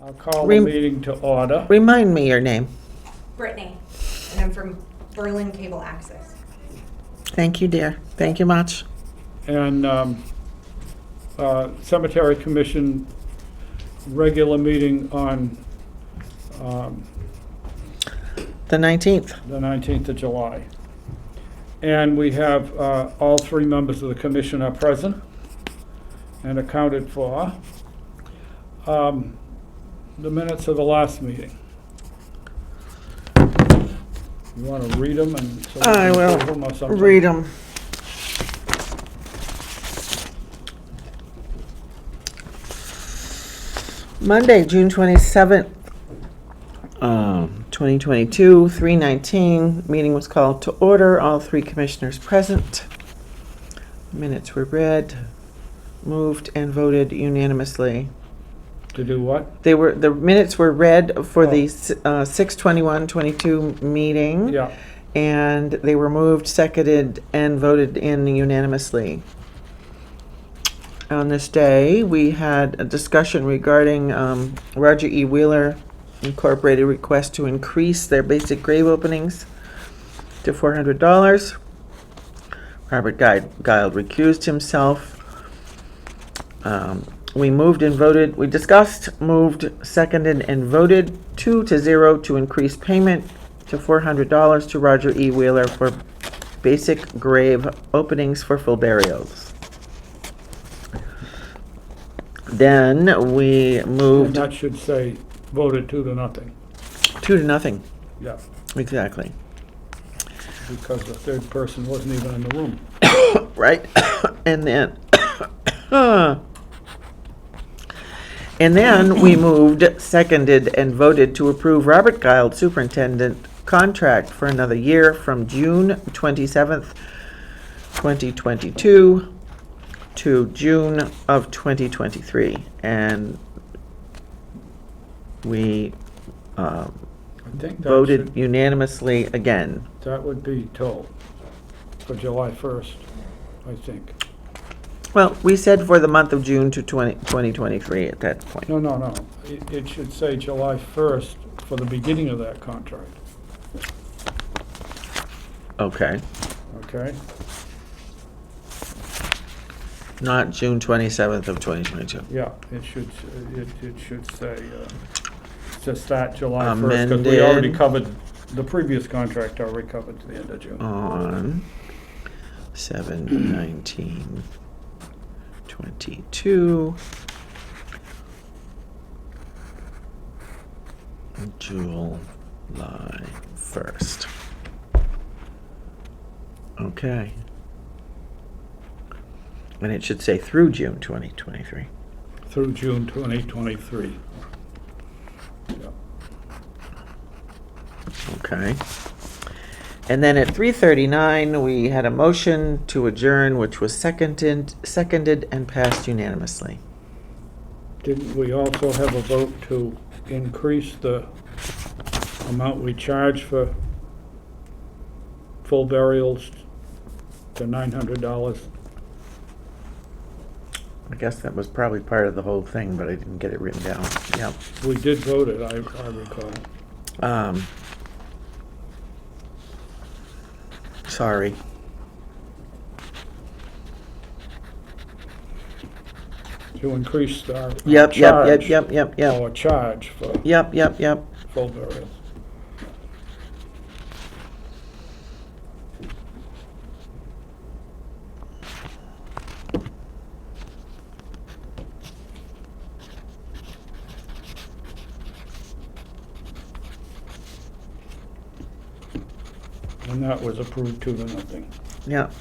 I'll call the meeting to order. Remind me your name. Brittany, and I'm from Berlin Cable Access. Thank you, dear. Thank you much. And Cemetery Commission regular meeting on The 19th. the 19th of July. And we have all three members of the commission are present and accounted for. The minutes of the last meeting. You want to read them and so we I can will approve them or something? read them. Monday, June 27th, 2022, 3:19. Meeting was called to order. All three commissioners present. Minutes were read, moved, and voted unanimously. To do what? The minutes were read for the Oh. 6/21/22 meeting. Yeah, And they were moved, seconded, and voted in unanimously. On this day, we had a discussion regarding Roger E. Wheeler Incorporated request to increase their basic grave openings to $400. Robert Guile recused himself. We moved and voted, we discussed, moved, seconded, and voted 2-0 to increase payment to $400 to Roger E. Wheeler for basic grave openings for full burials. Then we and moved that should say voted 2-0. 2-0. Yeah, Exactly. because the third person wasn't even in the room. Right? And then, and then we moved, seconded, and voted to approve Robert Guile superintendent contract for another year from June 27th, 2022 to June of 2023. And we I think that voted should, unanimously again. that would be told for July 1st, I think. Well, we said for the month of June to 2023 at that point. No. It should say July 1st for the beginning of that contract, Okay. okay? Not June 27th of 2022. Yeah, it should say, to start July 1st, because we already Amended. covered, the previous contract already covered to the end of June. On 7/19/22. July 1st. Okay. And it should say through June 2023. Through June 2023. Yeah. Okay. And then at 3:39, we had a motion to adjourn, which was seconded and passed unanimously. Didn't we also have a vote to increase the amount we charge for full burials to $900? I guess that was probably part of the whole thing, but I didn't get it written down. Yep. We did vote it, I recall. Sorry. To increase our Yep. charge. Yep. Our charge for Yep. full burials. And that was approved 2-0. Yep.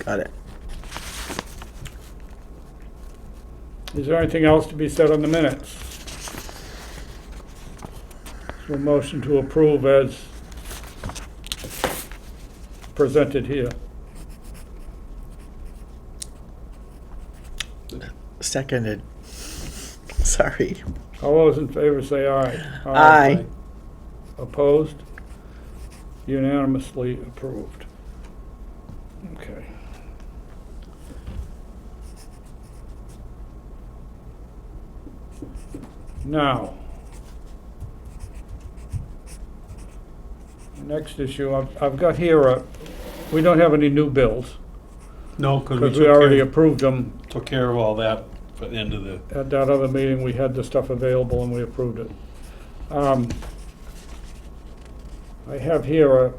Got it. Is there anything else to be said on the minutes? a motion to approve as presented here. Seconded. Sorry. All those in favor say aye. Aye. Opposed? Unanimously approved. Okay. Now, next issue, I've got here, we don't have any new bills, No, because because we already approved them. took care of all that for the end of the, At that other meeting, we had the stuff available and we approved it. I have here a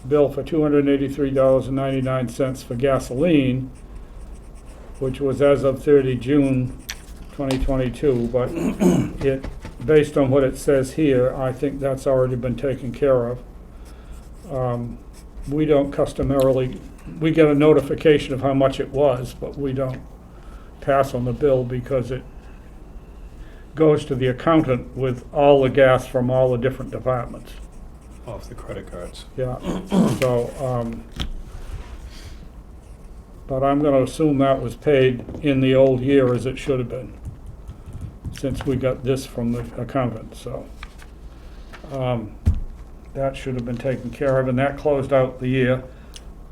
bill for $283.99 for gasoline, which was as of 30 June 2022, but it, based on what it says here, I think that's already been taken care of. We don't customarily, we get a notification of how much it was, but we don't pass on the bill because it goes to the accountant with all the gas from all the different departments. off the credit cards. Yeah, so, but I'm gonna assume that was paid in the old year as it should have been, since we got this from the accountant, so. That should have been taken care of, and that closed out the year.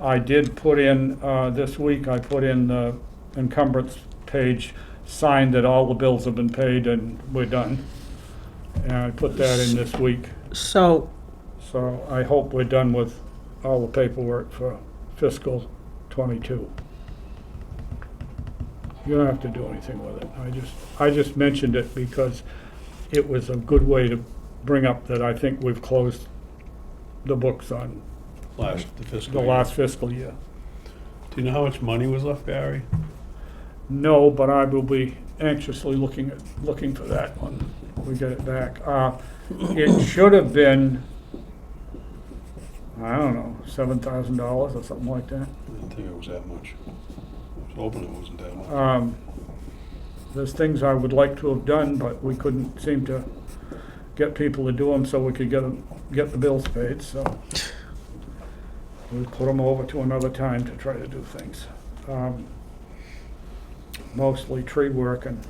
I did put in, this week, I put in the encumbrance page, signed that all the bills have been paid and we're done. And I put that in this week. So, So I hope we're done with all the paperwork for fiscal '22. You don't have to do anything with it. I just mentioned it because it was a good way to bring up that I think we've closed the books on The the fiscal year. last fiscal year. Do you know how much money was left, Barry? No, but I will be anxiously looking for that when we get it back. It should have been, I don't know, $7,000 or something like that. I didn't think it was that much. I was hoping it wasn't that much. There's things I would like to have done, but we couldn't seem to get people to do them so we could get the bills paid, so we put them over to another time to try to do things. Mostly tree work and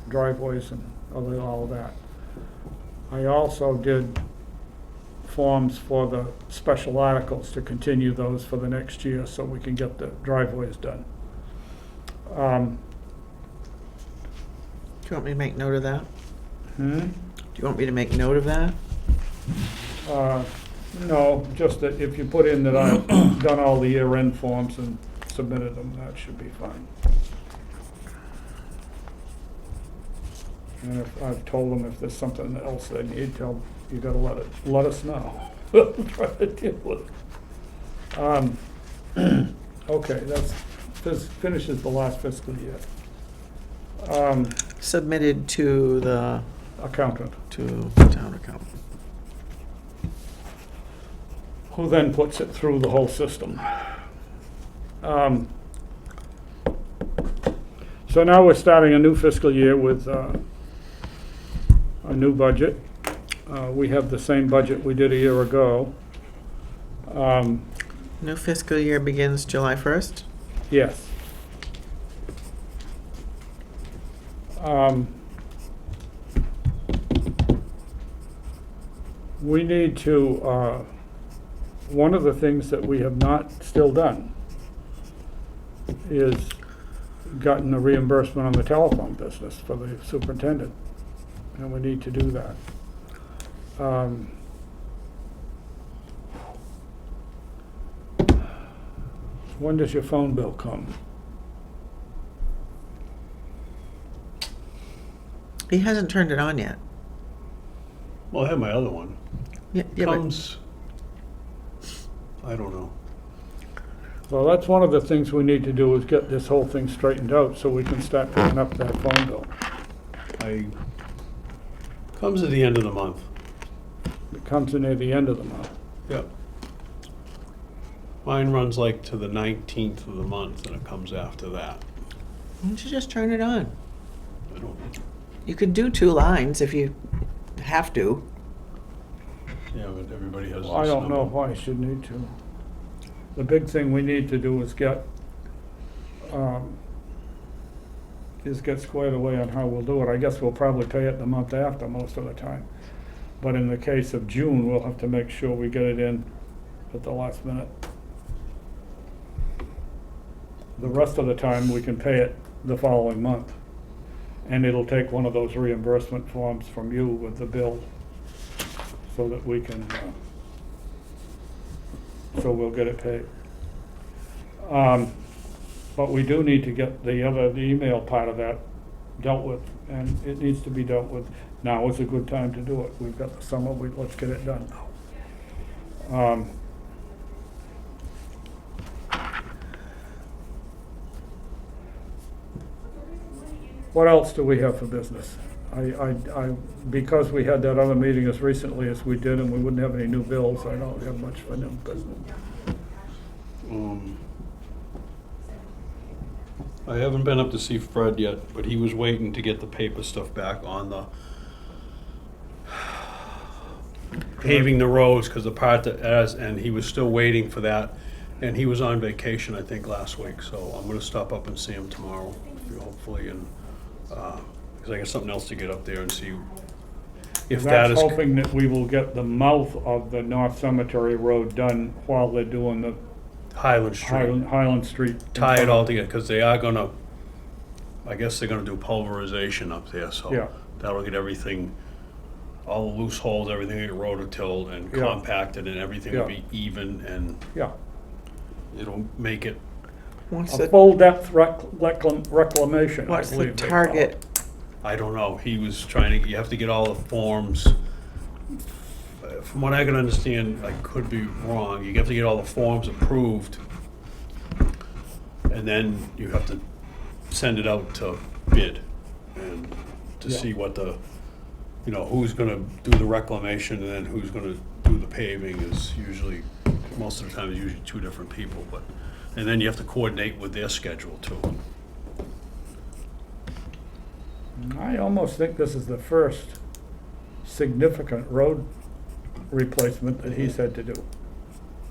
driveways and all of that. I also did forms for the special articles to continue those for the next year so we can get the driveways done. do you want me to make note of that? Hmm? Do you want me to make note of that? No, just that if you put in that I've done all the year-end forms and submitted them, that should be fine. And if I've told them if there's something else they need, you gotta let us know. We'll try to deal with it. Okay, this finishes the last fiscal year. Submitted to the Accountant, town accountant. who then puts it through the whole system. So now we're starting a new fiscal year with a new budget. We have the same budget we did a year ago. New fiscal year begins July 1st? Yes. We need to, one of the things that we have not still done is gotten a reimbursement on the telephone business for the superintendent, and we need to do that. When does your phone bill come? He hasn't turned it on yet. Well, I have my other one. Yeah, but Comes, I don't know. Well, that's one of the things we need to do is get this whole thing straightened out so we can start picking up that phone bill. Comes at the end of the month. It comes in at the end of the month. Yep. Mine runs like to the 19th of the month and it comes after that. why don't you just turn it on? I don't know. You could do 2 lines if you have to. Yeah, but everybody has this I don't know number. why I should need to. The big thing we need to do is get squared away on how we'll do it. I guess we'll probably pay it the month after most of the time. But in the case of June, we'll have to make sure we get it in at the last minute. The rest of the time, we can pay it the following month. And it'll take one of those reimbursement forms from you with the bill so that we can, so we'll get it paid. But we do need to get the email part of that dealt with, and it needs to be dealt with. Now is a good time to do it. We've got the summer, let's get it done. What else do we have for business? Because we had that other meeting as recently as we did and we wouldn't have any new bills, I don't have much for new business. I haven't been up to see Fred yet, but he was waiting to get the paper stuff back on the paving the roads, because the part that and he was still waiting for that. And he was on vacation, I think, last week, so I'm gonna stop up and see him tomorrow, hopefully, and, because I got something else to get up there and see if that That's is. hoping that we will get the mouth of the North Cemetery Road done while they're doing the Highland Street. Highland Street. Tie it all together, because they are gonna, I guess they're gonna do pulverization up there, so. Yeah. That'll get everything, all the loose holes, everything get rototilled and Yeah. compacted, and everything will Yeah. be even, and Yeah, it'll make it, What's a the, full depth reclamation, I what's the believe they call it. target? I don't know, he was trying to, you have to get all the forms. From what I can understand, I could be wrong, you have to get all the forms approved. And then you have to send it out to bid, and to Yeah. see what the, who's gonna do the reclamation and then who's gonna do the paving is usually, most of the time, it's usually two different people, but, and then you have to coordinate with their schedule too. I almost think this is the first significant road replacement that he's had to do.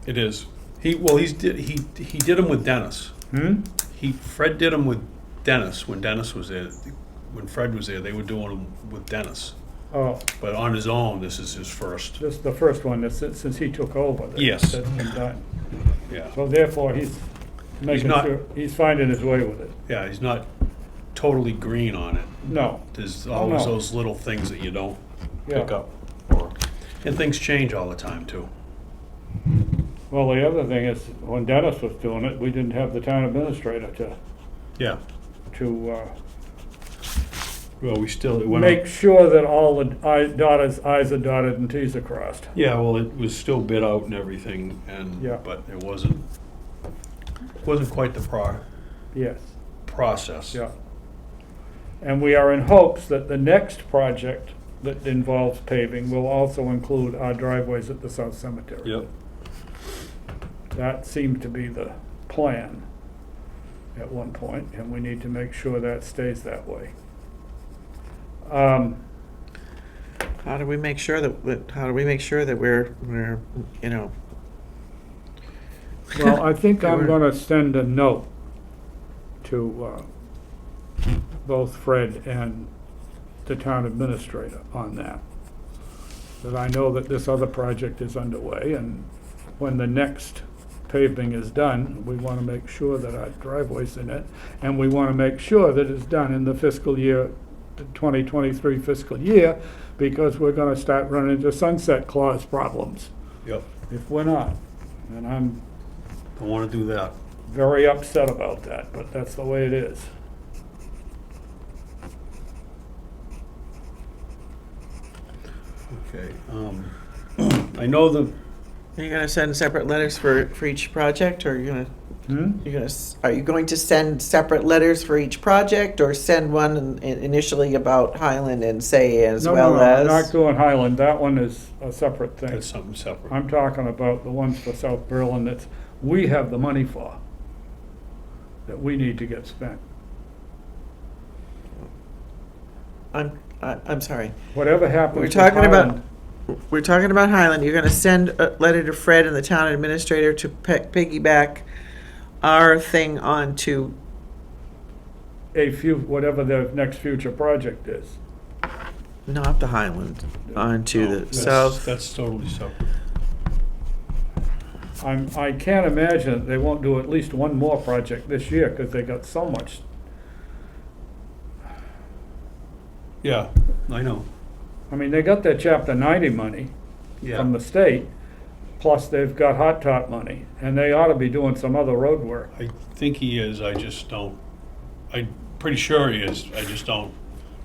It is. He did them with Dennis. Fred did them with Dennis when Dennis was there. When Fred was there, they were doing them with Dennis. Oh, But on his own, this is his first. this is the first one that since he took over. Yes. That's been done. Yeah. So therefore, he's making not- sure, he's finding his way with it. Yeah, he's not totally green on it. No, There's always no. those little things that you don't pick yeah. up. And things change all the time too. Well, the other thing is, when Dennis was doing it, we didn't have the town administrator Yeah. to Well, it went make sure that all the i's are dotted and t's are crossed. Yeah, well, it was still bid out and everything, and Yeah. but it wasn't quite the Yes, process. yeah. And we are in hopes that the next project that involves paving will also include our driveways at the South Cemetery. Yep. That seemed to be the plan at one point, and we need to make sure that stays that way. How do we make sure that we're, Well, I think I'm We're- gonna send a note to both Fred and the town administrator on that. That I know that this other project is underway, and when the next paving is done, we wanna make sure that our driveway's in it, and we wanna make sure that it's done in the fiscal year, the 2023 fiscal year, because we're gonna start running into sunset clause problems Yep. if we're not. And I'm Don't want to do that. very upset about that, but that's the way it is. Okay. I know the. are you gonna send separate letters for each project, or are you gonna, are you going to send separate letters for each project, or send one initially about Highland and say as No, well no, I'm as? not doing Highland, that one is a separate thing. That's something separate. I'm talking about the ones for South Berlin that we have the money for, that we need to get spent. I'm sorry. Whatever happens We're with talking about, Highland, we're talking about Highland. You're gonna send a letter to Fred and the town administrator to piggyback our thing onto, whatever the next future project is. not the Highland, onto No, the that's- south. That's totally separate. I can't imagine that they won't do at least one more project this year, because they got so much. Yeah, I know. I mean, they got their chapter 90 money Yeah. from the state, plus they've got hot top money, and they ought to be doing some other road work. I think he is, I just don't, I'm pretty sure he is, I just don't.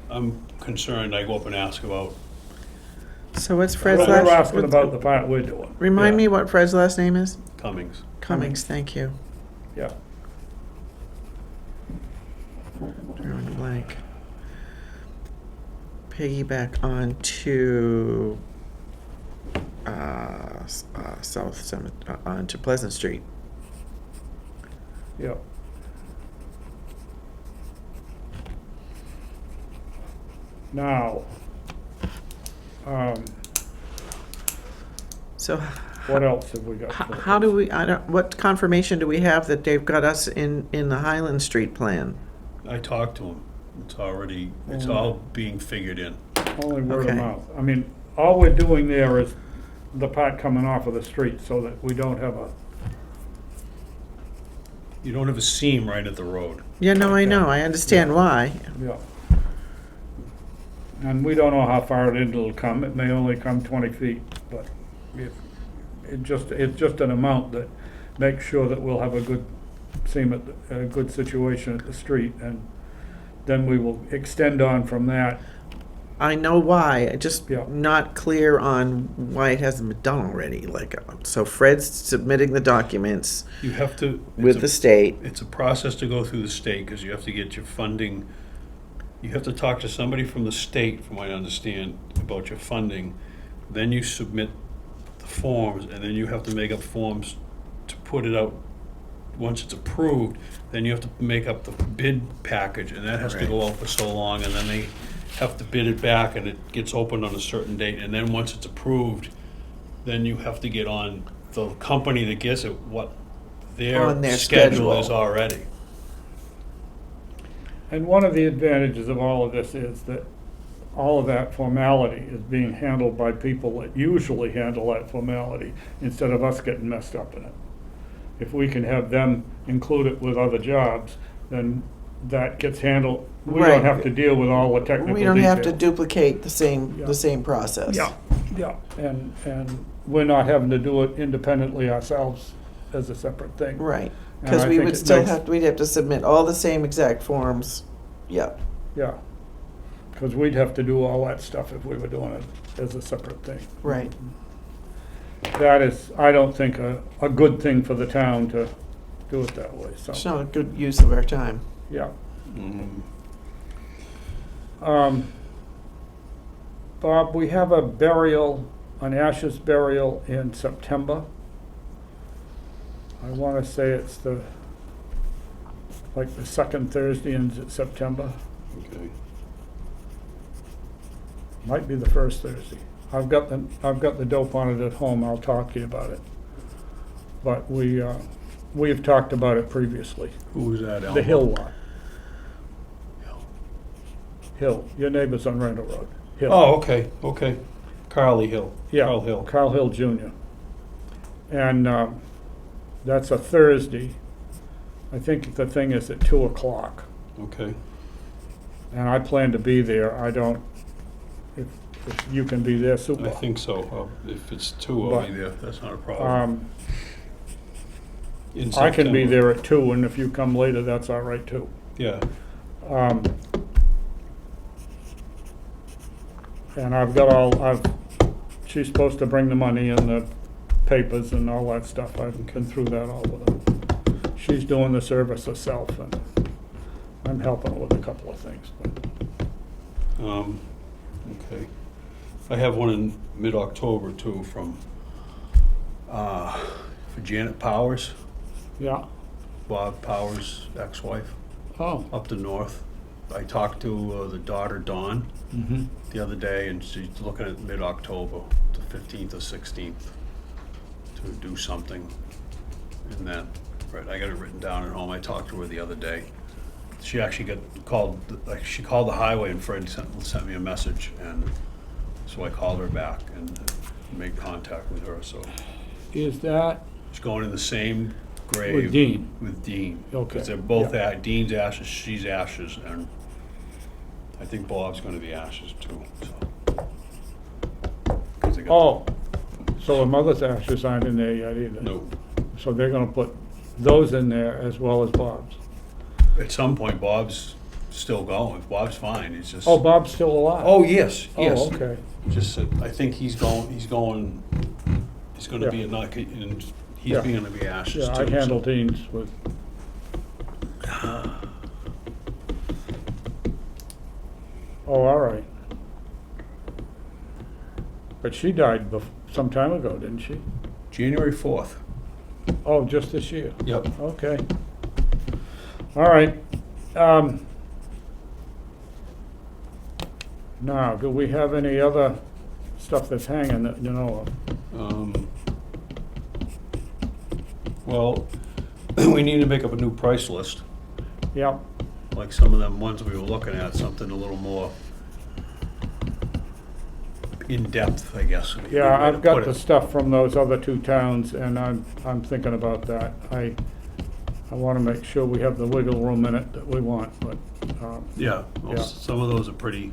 I'm concerned, I go up and ask about, So what's Fred's We're last? asking about the part we're doing. Remind yeah. me what Fred's last name is? Cummings. Cummings, thank you. Yeah. Drawing a blank. Piggyback onto South Summit, onto Pleasant Street. Yeah. Now, So what else have we got? how do we, what confirmation do we have that they've got us in the Highland Street plan? I talked to him, it's already, it's Mm. all being figured in. Only word Okay. of mouth. I mean, all we're doing there is the part coming off of the street, so that we don't have a, You don't have a seam right at the road. Yeah, no, I know, I understand why. yeah. And we don't know how far it'll come. It may only come 20 feet, but it's just an amount that makes sure that we'll have a good seam a good situation at the street, and then we will extend on from that. I know why, I just Yeah. not clear on why it hasn't been done already, like, so Fred's submitting the documents You have to. with the state. It's a process to go through the state, because you have to get your funding, you have to talk to somebody from the state, from what I understand, about your funding. Then you submit the forms, and then you have to make up forms to put it out. Once it's approved, then you have to make up the bid package, and that has to go out for so long, and then they have to bid it back, and it gets opened on a certain date, and then once it's approved, then you have to get on the company that gets it, what On their their schedule is schedule. already. And one of the advantages of all of this is that all of that formality is being handled by people that usually handle that formality, instead of us getting messed up in it. If we can have them include it with other jobs, then that gets handled. We Right. don't have to deal with all the technical details. We don't have to duplicate Yeah. the same process. Yeah, yeah, and we're not having to do it independently ourselves as a separate thing. Right, And because I we think would it still makes- have, we'd have to submit all the same exact forms. Yeah, Yeah, because we'd have to do all that stuff if we were doing it as a separate thing. right. That is, I don't think, a good thing for the town to do it that way, It's so, not a good use of our time. yeah. Mm. Bob, we have a burial, an ashes burial in September. I want to say it's like the second Thursday in September. Okay. Might be the first Thursday. I've got the dope on it at home. I'll talk to you about it. But we've talked about it previously. Who was that? The Hill lot. Hill, your neighbor's on Randall Road. Hill. Oh, okay, okay. Carly Hill. Yeah, Carl Hill. Carl Hill Jr. And that's a Thursday. I think the thing is at 2 o'clock. Okay. And I plan to be there. I don't, if you can be there, super. I think so. If it's 2, I'll be But, there. That's not a problem. In I can be September. there at 2, and if you come later, that's all right too. Yeah. And she's supposed to bring the money and the papers and all that stuff. I've been through that all with her. She's doing the service herself, and I'm helping her with a couple of things. But Okay. I have one in mid-October too from, for Janet Powers, yeah, Bob Powers' ex-wife, oh, up the north. I talked to the daughter, Dawn, Mhm. the other day, and she's looking at mid-October, the 15th or 16th, to do something in that. Right, I got it written down at home. I talked to her the other day. She actually got called, like, she called the highway, and Fred sent me a message, and so I called her back and made contact with her, so. Is that She's going in the same grave. with Dean? With Dean. Okay, Because they're both yeah. Dean's ashes, she's ashes, and I think Bob's gonna be ashes too, so. 'Cause they got- Oh, so her mother's ashes aren't in there yet either? No, So they're gonna put those in there as well as Bob's? at some point Bob's still going, Bob's fine, he's just. Oh, Bob's still alive? Oh, yes, yes. Oh, okay. Just, I think he's gonna be Yeah. and he's Yeah. gonna be ashes Yeah, too. I so. handle Dean's with. Oh, all right. But she died some time ago, didn't she? January 4th. Oh, just this year? Yep. Okay. All right. Now, do we have any other stuff that's hanging that you know of? Well, we need to make up a new price list, Yep, like some of them ones we were looking at, something a little more in-depth, I guess. would be a yeah, way to I've got put the it. stuff from those other two towns, and I'm thinking about that. I want to make sure we have the wiggle room in it that we want, but, Yeah, well, Yeah. some of those are pretty,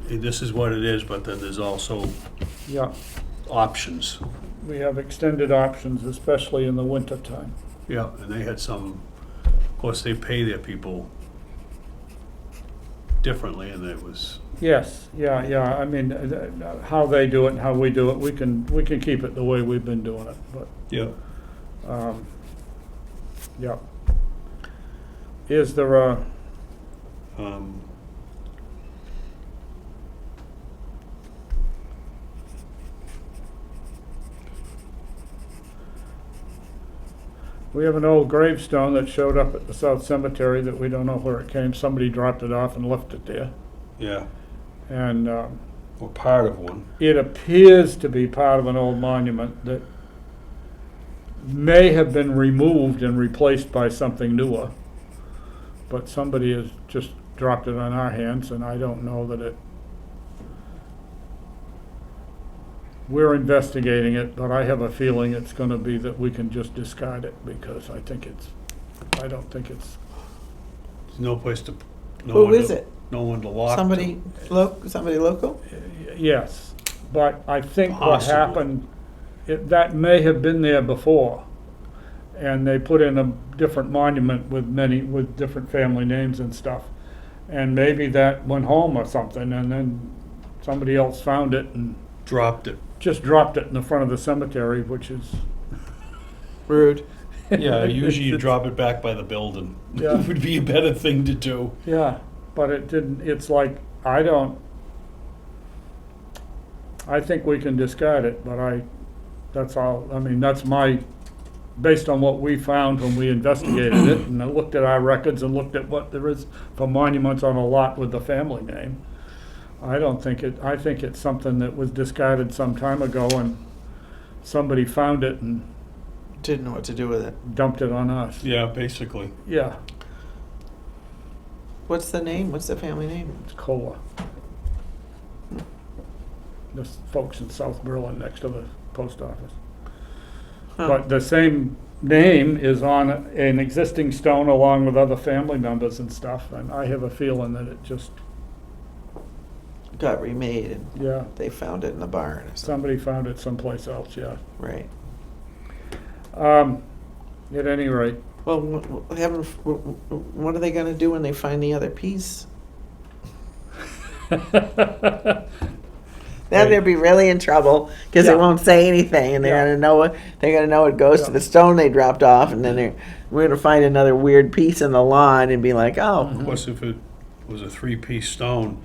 this is what it is, but then there's also yeah, options. we have extended options, especially in the winter time. Yeah, and they had some, of course, they pay their people differently, and it was, Yes, yeah, I mean, how they do it and how we do it, we can keep it the way we've been doing it, but, yeah. yeah. Is there a, Um, we have an old gravestone that showed up at the South Cemetery that we don't know where it came, somebody dropped it off and left it there. yeah, And, or part of one. it appears to be part of an old monument that may have been removed and replaced by something newer. But somebody has just dropped it on our hands, and I don't know that it. We're investigating it, but I have a feeling it's gonna be that we can just discard it, because I don't think it's, There's no place to. no Who one is to- it? No one to lock. Somebody somebody local? yes. But I think what Possibly. happened, that may have been there before. And they put in a different monument with different family names and stuff. And maybe that went home or something, and then somebody else found it and Dropped it. just dropped it in the front of the cemetery, which is, Rude. Yeah, usually you drop it back by the building. Yeah. Would be a better thing to do. yeah, but it didn't, it's like, I think we can discard it, but that's all, I mean, that's based on what we found when we investigated it, and I looked at our records and looked at what there is for monuments on a lot with the family name. I think it's something that was discarded some time ago, and somebody found it and Didn't know what to do with it. dumped it on us. Yeah, basically. Yeah, What's the name? What's the family name? it's Cola. The folks in South Berlin next to the post office. Huh. But the same name is on an existing stone along with other family members and stuff, and I have a feeling that it just, Got remade and yeah, they found it in the barn or something. somebody found it someplace else, yeah. Right. At any rate, Well, what are they gonna do when they find the other piece? Then they'll be really in trouble because Yeah. they won't say anything, and Yeah. they're gonna know it goes to Yeah. the stone they dropped off, and then we're gonna find another weird piece in the lawn and be like, oh, Of course, if it was a three-piece stone,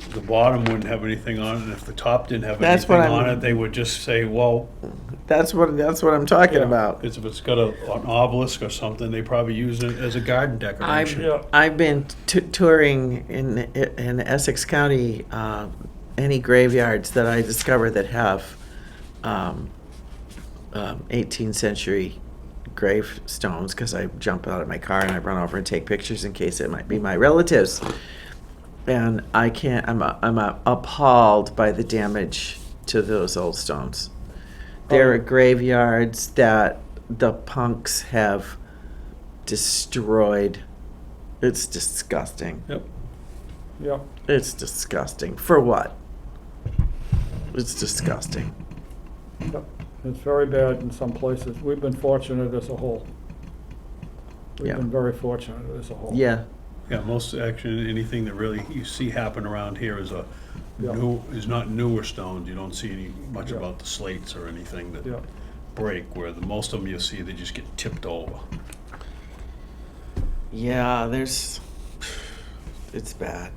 the bottom wouldn't have anything on it, and if the top didn't have That's anything what on I'm- it, they would just say, well, That's what I'm talking Yeah. about. if it's got an obelisk or something, they probably use it as a garden decoration. Yeah. I've been touring in Essex County, any graveyards that I discover that have 18th century gravestones, because I jump out of my car and I run over and take pictures in case it might be my relatives. And I can't. I'm appalled by the damage to those old stones. There are graveyards that the punks have destroyed. It's disgusting. Yep. Yeah, It's disgusting. For what? It's disgusting. yeah. It's very bad in some places. We've been fortunate as a whole. We've Yeah. been very fortunate as a whole. Yeah. Yeah, most, actually, anything that really you see happen around here is Yeah. is not newer stones. You don't see any much Yeah. about the slates or anything that Yeah, break, where most of them you'll see, they just get tipped over. Yeah, it's bad.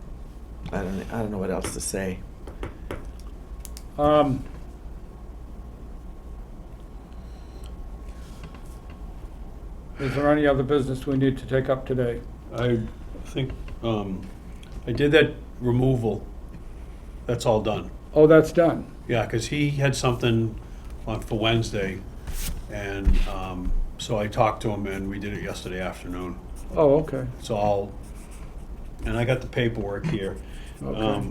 I don't know what else to say. Is there any other business we need to take up today? I think, I did that removal. That's all done. Oh, that's done. Yeah, because he had something on for Wednesday, and so I talked to him, and we did it yesterday afternoon. Oh, okay, It's all, and I got the paperwork here. okay.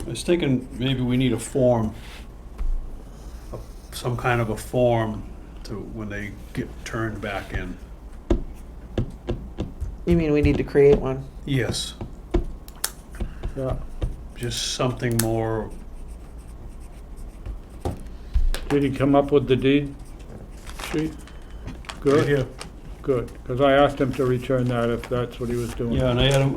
I was thinking maybe we need a form, some kind of a form to, when they get turned back in. You mean we need to create one? Yes, Yeah. just something more, Did he come up with the deed sheet? right Good, here. good, because I asked him to return that if that's what he was doing. Yeah, and I had him,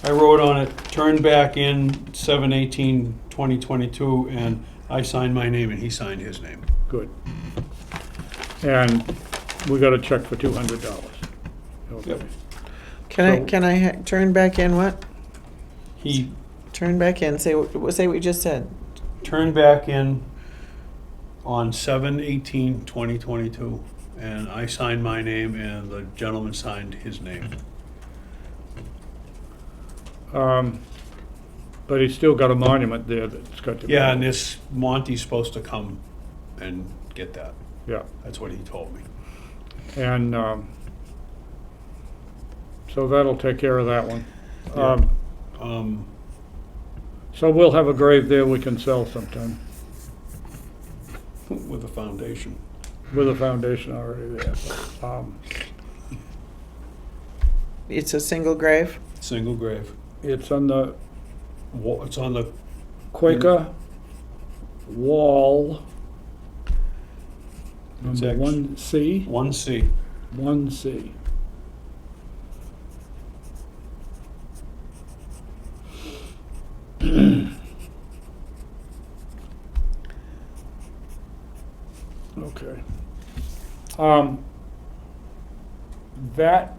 I wrote on it, turn back in 7/18/2022, and I signed my name and he signed his name. Good. And we got a check for $200. Okay. Yep. So- Can I turn back in what? He Turn back in. Say what you just said. turned back in on 7/18/2022, and I signed my name and the gentleman signed his name. But he's still got a monument there that's got to be. Yeah, and this, Monty's supposed to come and get that. Yeah, That's what he told me. and, so that'll take care of that one. Yeah. So we'll have a grave there we can sell sometime, With a foundation. with a foundation already there. It's a single grave. Single grave. It's on the It's on the, Quaker Wall, number X. 1C, 1C. 1C. Okay. That,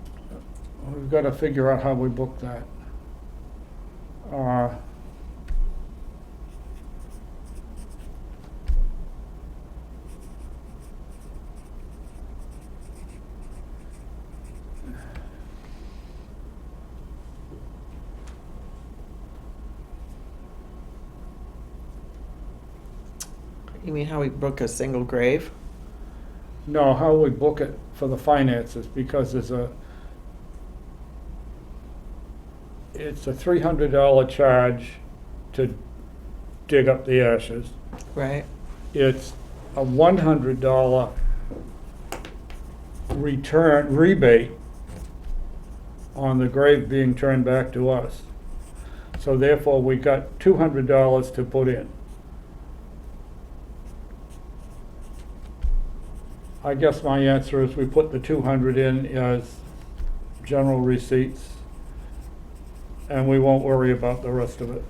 we've got to figure out how we book that. You mean how we book a single grave? No, how we book it for the finances, because it's a $300 charge to dig up the ashes. Right. It's a $100 rebate on the grave being turned back to us. So therefore, we got $200 to put in. I guess my answer is we put the 200 in as general receipts, and we won't worry about the rest of it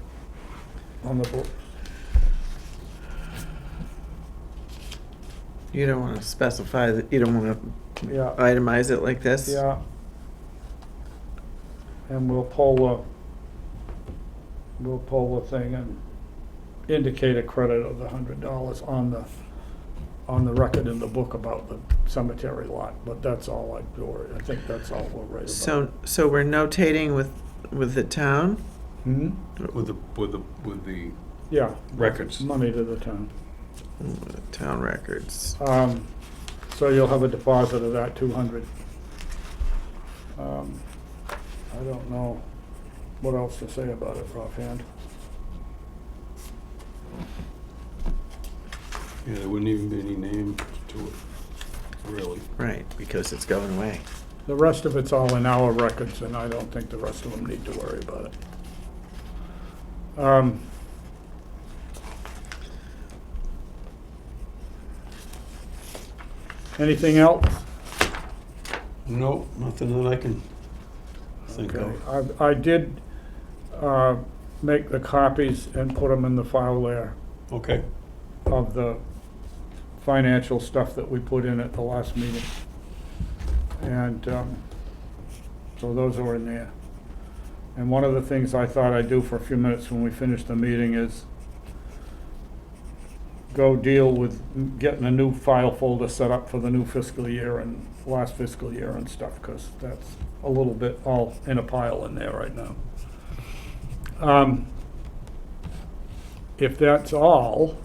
on the book. You don't want to specify that. You don't want to Yeah, itemize it like this. yeah. And we'll pull we'll pull the thing and indicate a credit of the $100 on the record in the book about the cemetery lot, but that's all I do. I think that's all we'll write about. So we're notating with the town? Hmm? With the Yeah. records. Money to the town. Town records. So you'll have a deposit of that 200. I don't know what else to say about it offhand. Yeah, there wouldn't even be any name to it, really. Right, because it's going away. The rest of it's all in our records, and I don't think the rest of them need to worry about it. Anything else? No, nothing that I can think Okay. of. I did make the copies and put them in the file there Okay. of the financial stuff that we put in at the last meeting. And so those are in there. And one of the things I thought I'd do for a few minutes when we finish the meeting is go deal with getting a new file folder set up for the new fiscal year and last fiscal year and stuff, because that's a little bit all in a pile in there right now. If that's all,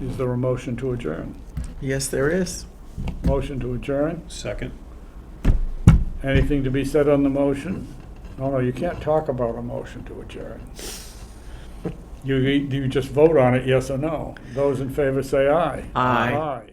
is there a motion to adjourn? Yes, there is. Motion to adjourn? Second. Anything to be said on the motion? No, you can't talk about a motion to adjourn. You just vote on it, yes or no. Those in favor say aye. Aye. Aye.